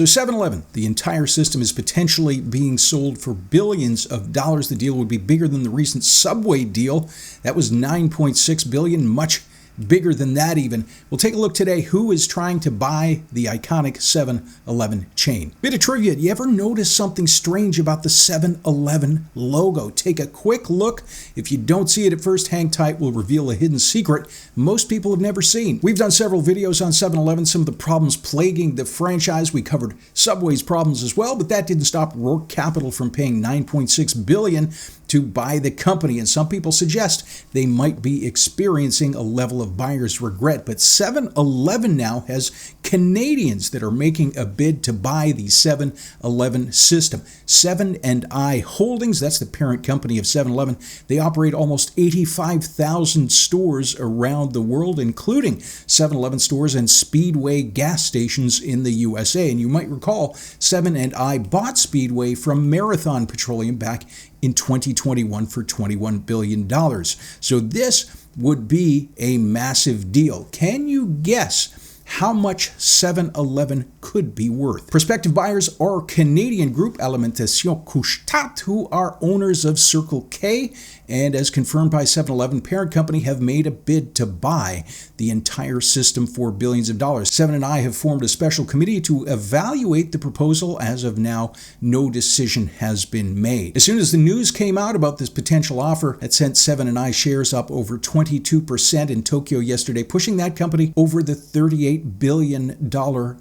So 7-Eleven, the entire system is potentially being sold for billions of dollars. The deal would be bigger than the recent Subway deal. That was $9.6 billion, much bigger than that even. We'll take a look today who is trying to buy the iconic 7-Eleven chain. Bit of trivia, you ever notice something strange about the 7-Eleven logo? Take a quick look. If you don't see it at first, hang tight. We'll reveal a hidden secret most people have never seen. We've done several videos on 7-Eleven, some of the problems plaguing the franchise. We covered Subway's problems as well, but that didn't stop Rourke Capital from paying $9.6 billion to buy the company, and some people suggest they might be experiencing a level of buyer's regret. But 7-Eleven now has Canadians that are making a bid to buy the 7-Eleven system. 7&I Holdings, that's the parent company of 7-Eleven. They operate almost 85,000 stores around the world, including 7-Eleven stores and Speedway gas stations in the USA. And you might recall 7&I bought Speedway from Marathon Petroleum back in 2021 for $21 billion. So this would be a massive deal. Can you guess how much 7-Eleven could be worth? Prospective buyers are Canadian group Alimentation Couche-tard, who are owners of Circle K, and as confirmed by 7-Eleven parent company, have made a bid to buy the entire system for billions of dollars. 7&I have formed a special committee to evaluate the proposal. As of now, no decision has been made. As soon as the news came out about this potential offer, that sent 7&I shares up over 22% in Tokyo yesterday, pushing that company over the $38 billion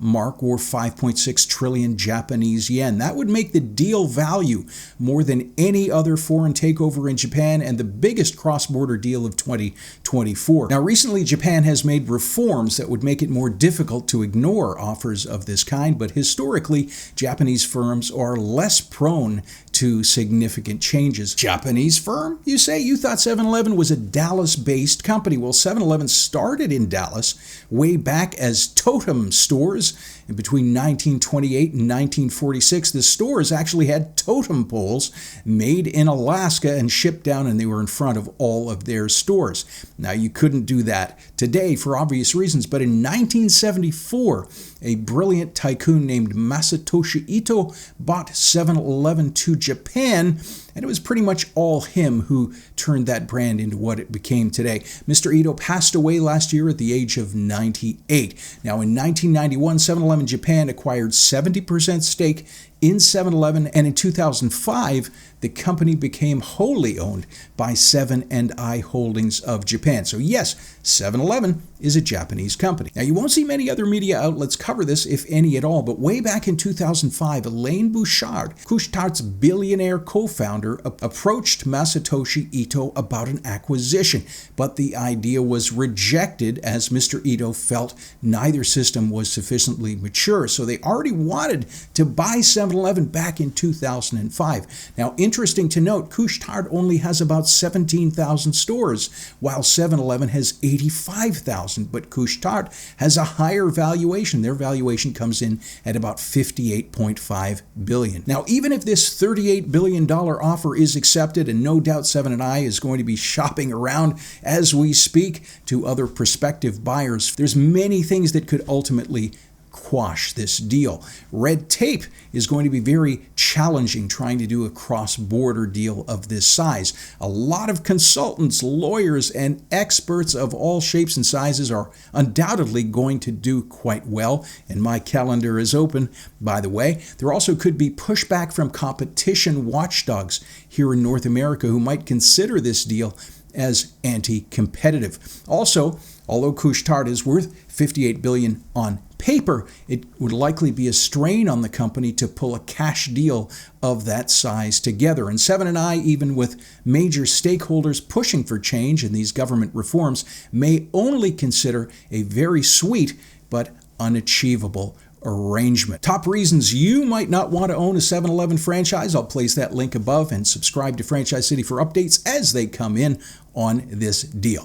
mark, or 5.6 trillion Japanese yen. That would make the deal value more than any other foreign takeover in Japan and the biggest cross-border deal of 2024. Now, recently, Japan has made reforms that would make it more difficult to ignore offers of this kind, but historically, Japanese firms are less prone to significant changes. Japanese firm, you say? You thought 7-Eleven was a Dallas-based company. Well, 7-Eleven started in Dallas way back as totem stores. And between 1928 and 1946, the stores actually had totem poles made in Alaska and shipped down, and they were in front of all of their stores. Now, you couldn't do that today for obvious reasons, but in 1974, a brilliant tycoon named Masatoshi Ito bought 7-Eleven to Japan, and it was pretty much all him who turned that brand into what it became today. Mr. Ito passed away last year at the age of 98. Now, in 1991, 7-Eleven Japan acquired 70% stake in 7-Eleven, and in 2005, the company became wholly owned by 7&I Holdings of Japan. So yes, 7-Eleven is a Japanese company. Now, you won't see many other media outlets cover this, if any at all, but way back in 2005, Alain Bouchard, Couche-tard's billionaire co-founder, approached Masatoshi Ito about an acquisition, but the idea was rejected as Mr. Ito felt neither system was sufficiently mature. So they already wanted to buy 7-Eleven back in 2005. Now, interesting to note, Couche-tard only has about 17,000 stores, while 7-Eleven has 85,000, but Couche-tard has a higher valuation. Their valuation comes in at about $58.5 billion. Now, even if this $38 billion offer is accepted, and no doubt 7&I is going to be shopping around as we speak to other prospective buyers, there's many things that could ultimately quash this deal. Red tape is going to be very challenging trying to do a cross-border deal of this size. A lot of consultants, lawyers, and experts of all shapes and sizes are undoubtedly going to do quite well, and my calendar is open, by the way. There also could be pushback from competition watchdogs here in North America who might consider this deal as anti-competitive. Also, although Couche-tard is worth $58 billion on paper, it would likely be a strain on the company to pull a cash deal of that size together. And 7&I, even with major stakeholders pushing for change in these government reforms, may only consider a very sweet but unachievable arrangement. Top reasons you might not want to own a 7-Eleven franchise. I'll place that link above, and subscribe to Franchise City for updates as they come in on this deal.